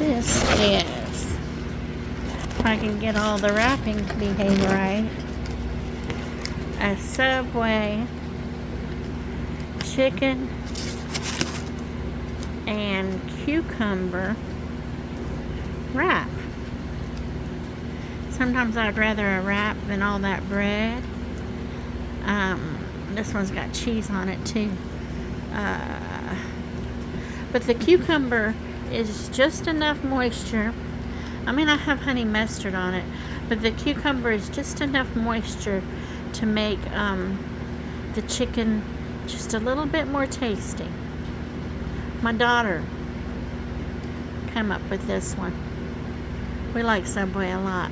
This is, if I can get all the wrapping to behave right, a Subway chicken and cucumber wrap. Sometimes I'd rather a wrap than all that bread. This one's got cheese on it too. But the cucumber is just enough moisture. I mean, I have honey mustard on it, but the cucumber is just enough moisture to make the chicken just a little bit more tasty. My daughter came up with this one. We like Subway a lot.